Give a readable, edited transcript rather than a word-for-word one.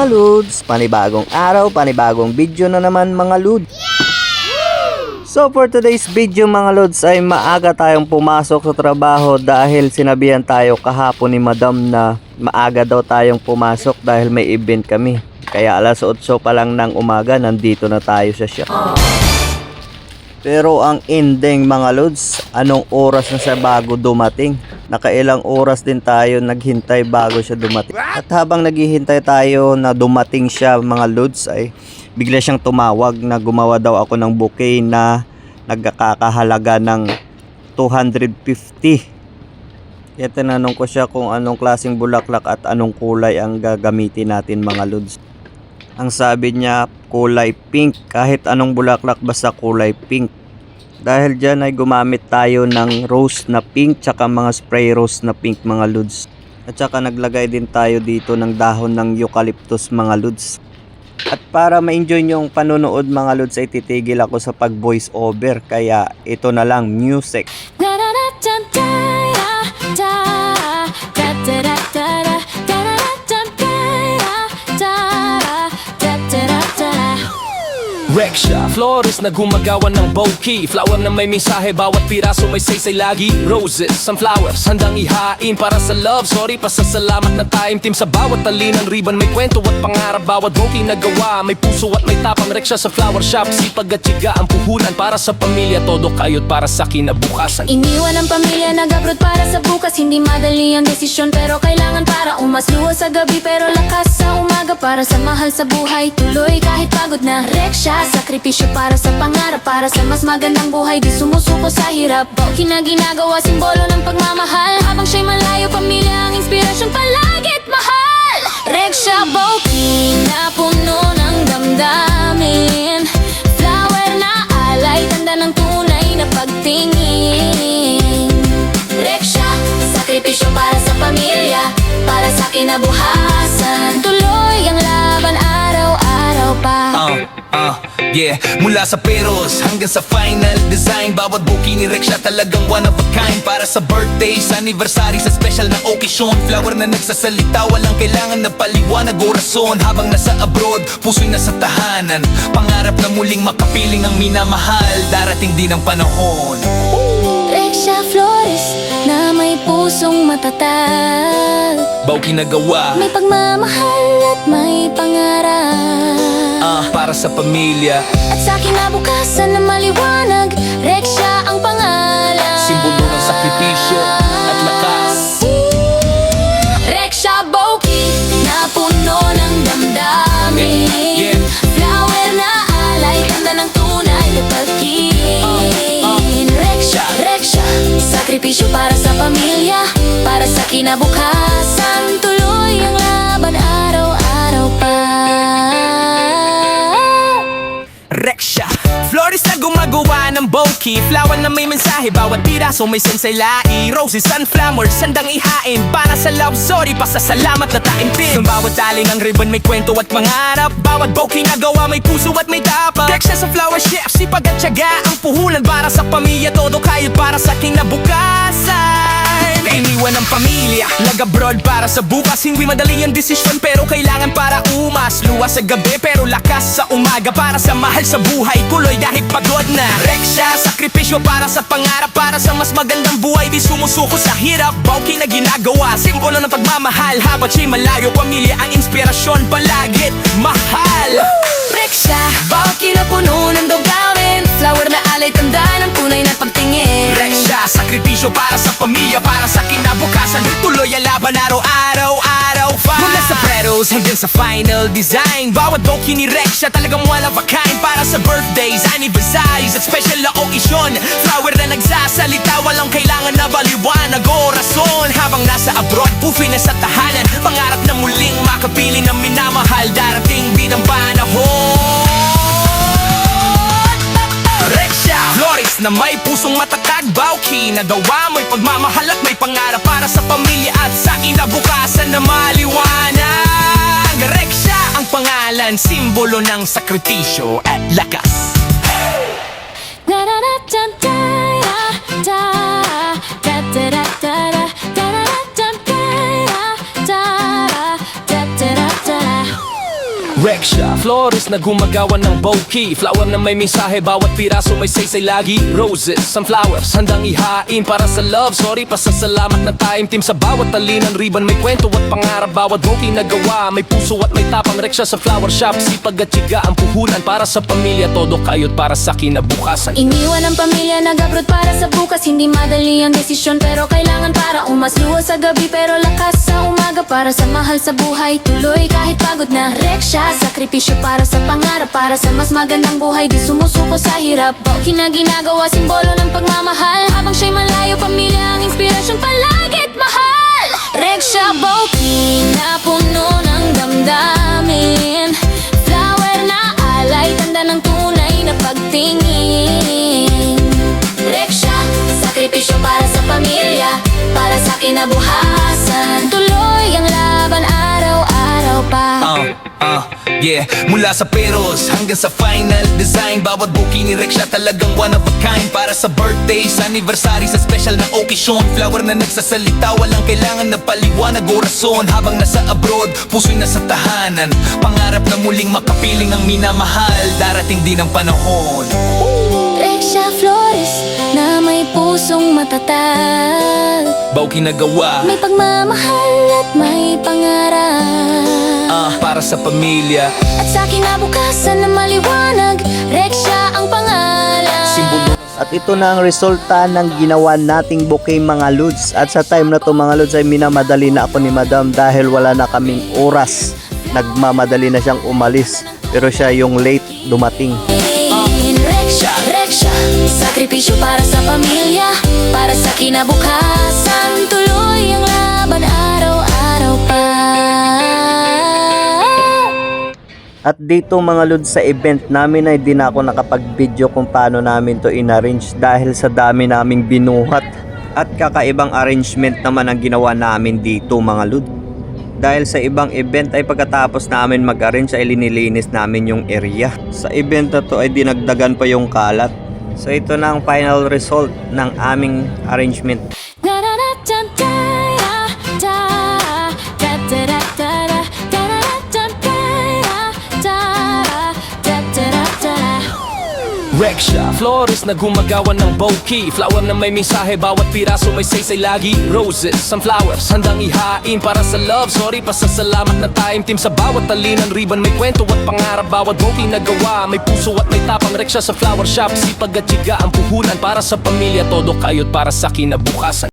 mga Lods, panibagong araw, panibagong video na naman mga Lods. So for today's video mga Lods ay maaga tayong pumasok sa trabaho dahil sinabihan tayo kahapon ni Madam na maaga daw tayong pumasok dahil may event kami. Kaya alas 8 pa lang ng umaga nandito na tayo sa shop. Pero ang ending mga Lods, anong oras na siya bago dumating? Nakailang oras din tayo naghintay bago siya dumating. At habang naghihintay tayo na dumating siya mga Lods ay bigla siyang tumawag na gumawa daw ako ng bouquet na nagkakahalaga ng 250. Kaya tinanong ko siya kung anong klaseng bulaklak at anong kulay ang gagamitin natin mga Lods. Ang sabi niya kulay pink, kahit anong bulaklak basta kulay pink. Dahil dyan ay gumamit tayo ng rose na pink tsaka mga spray rose na pink mga Lods. At saka naglagay din tayo dito ng dahon ng eucalyptus mga Lods. At para ma-enjoy nyo yung panonood mga Lods ay titigil ako sa pag voice over. Kaya ito na lang, music. Rexha, flores na gumagawa ng bouquet. Flower na may mensahe, bawat piraso may saysay lagi. Roses, sunflowers, handang ihain para sa love. Sorry, pasasalamat na time team sa bawat talinang ribbon. May kwento at pangarap, bawat bouquet na gawa. May puso at may tapang. Rexha sa flower shop, sipag at tiyaga ang puhunan. Para sa pamilya, todo kayot para sa kinabukasan. Iniwan ang pamilya, nag-abroad para sa bukas. Hindi madali ang desisyon, pero kailangan para umasluwa sa gabi. Pero lakas sa umaga para sa mahal sa buhay. Tuloy kahit pagod na. Rexha, sakripisyo para sa pangarap, para sa mas magandang buhay. Di sumusuko sa hirap, bouquet na ginagawa, simbolo ng pagmamahal. Habang siya'y malayo, pamilya ang inspirasyon, palagit mahal. Rexha bouquet na puno ng damdamin, flower na alay, tanda ng tunay na pagtingin. Rexha, sakripisyo para sa pamilya, para sa kinabukasan. Tuloy ang laban araw-araw pa. Yeah, mula sa peros hanggang sa final design, bawat bouquet ni Rexha talagang one of a kind. Para sa birthdays, anniversary, sa special na okasyon. Flower na nagsasalita, walang kailangan na paliwanag o rason. Habang nasa abroad, puso'y nasa tahanan. Pangarap na muling makapiling ang minamahal. Darating din ang panahon. Rexha flores na may pusong matatag, Bouquet na gawa, may pagmamahal at may pangarap. para sa pamilya, At sa kinabukasan na maliwanag, Rexha ang pangalan, simbolo ng sakripisyo at lakas. Rexha bouquet na puno ng damdamin, Yeah. flower na alay, tanda ng tunay na pagkikin. Rexha, sakripisyo para sa pamilya, para sa kinabukasan. Tuloy ang laban araw-araw pa. Rexha, flores na gumagawa ng bouquet, flower na may mensahe, bawat piraso may sensay lai. Roses, sunflowers, sandang ihain, para sa love story, pasasalamat na taimtim. Bawat taling ang ribbon may kwento at pangarap, bawat bouquet na gawa may puso at may tapang. Rexha sa flower chef, sipag at tiyaga ang puhunan. Para sa pamilya, todo kayod para sa kinabukasan. Iniwan ang pamilya, nag-abroad para sa bukas. Hindi madali ang desisyon, pero kailangan para umas. Luwas sa gabi, pero lakas sa umaga. Para sa mahal sa buhay, tuloy dahil pagod na. Rexha, sakripisyo para sa pangarap, para sa mas magandang buhay. Di sumusuko sa hirap, bouquet na ginagawa, simbolo ng pagmamahal. Habang siya'y malayo, pamilya ang inspirasyon, palagit mahal. Rexha, bouquet na puno ng damdamin, flower na alay, tanda ng tunay na pagtingin. Rexha, sakripisyo para sa pamilya, para sa kinabukasan. Tuloy ang laban araw-araw pa. Mula sa pretos hanggang sa final design, bawat bouquet ni Rexha talagang one of a kind. Para sa birthdays, anniversaries at special na okasyon. Flower na nagsasalita, walang kailangan na baliwanag o rason. Habang nasa abroad, buffet na sa tahanan, pangarap na muling makapiling ng minamahal. Darating din ang panahon. Rexha, flores na may pusong matatag, bouquet na gawa, may pagmamahal at may pangarap. Para sa pamilya at sa kinabukasan na maliwanag. Rexha ang pangalan, simbolo ng sakripisyo at lakas. Rexha, flores na gumagawa ng bouquet. Flower na may mensahe, bawat piraso may saysay lagi. Roses, sunflowers, handang ihain para sa love. Sorry, pasasalamat na time team sa bawat talinan. Ribbon may kwento at pangarap, bawat bouquet na gawa. May puso at may tapang. Rexha sa flower shop, sipag at tiyaga ang puhunan. Para sa pamilya, todo kayo't para sa kinabukasan. Iniwan ang pamilya, nag-abroad para sa bukas. Hindi madali ang desisyon pero kailangan para umasluwa sa gabi. Pero lakas sa umaga para sa mahal sa buhay. Tuloy kahit pagod na. Rexha, sakripisyo para sa pangarap. Para sa mas magandang buhay, di sumusuko sa hirap. Bauki na ginagawa, simbolo ng pagmamahal. Habang siya'y malayo, pamilya ang inspirasyon palagit mahal. Rexha, bauki na puno ng damdamin. Flower na alay, tanda ng tunay na pagtingin. Rexha, sakripisyo para sa pamilya. Para sa kinabukasan. Tuloy ang laban araw-araw pa. Yeah, mula sa peros hanggang sa final design. Bawat bouquet ni Rexha talagang one of a kind. Para sa birthdays, anniversary, sa special na occasion. Flower na nagsasalita, walang kailangan na paliwanag o rason. Habang nasa abroad, puso'y nasa tahanan. Pangarap na muling makapiling ang minamahal. Darating din ang panahon. Rexha flores na may pusong matatag. Bauki na gawa, May pagmamahal at may pangarap. para sa pamilya. At sa kinabukasan na maliwanag, Rexha ang pangalan. Simbolo. At ito na ang resulta ng ginawa nating bouquet mga lods. At sa time na to mga lods ay minamadali na ako ni madam dahil wala na kaming oras. Nagmamadali na siyang umalis pero siya yung late dumating. Rexha, Rexha, sakripisyo para sa pamilya. Para sa kinabukasan, tuloy ang laban araw-araw pa. At dito mga lods sa event namin ay di na ako nakapag-video kung paano namin to in-arrange dahil sa dami naming binuhat. At kakaibang arrangement naman ang ginawa namin dito mga lods. Dahil sa ibang event ay pagkatapos namin mag-arrange ay linilinis namin yung area. Sa event na to ay dinagdagan pa yung kalat. So ito na ang final result ng aming arrangement. Rexha, flores na gumagawa ng bouquet. Flower na may mensahe, bawat piraso may saysay lagi. Roses, sunflowers, handang ihain para sa love. Sorry, pasasalamat na time team sa bawat talinan. Ribbon may kwento at pangarap, bawat bouquet na gawa. May puso at may tapang. Rexha sa flower shop, sipag at tiyaga ang puhunan. Para sa pamilya, todo kayo't para sa kinabukasan.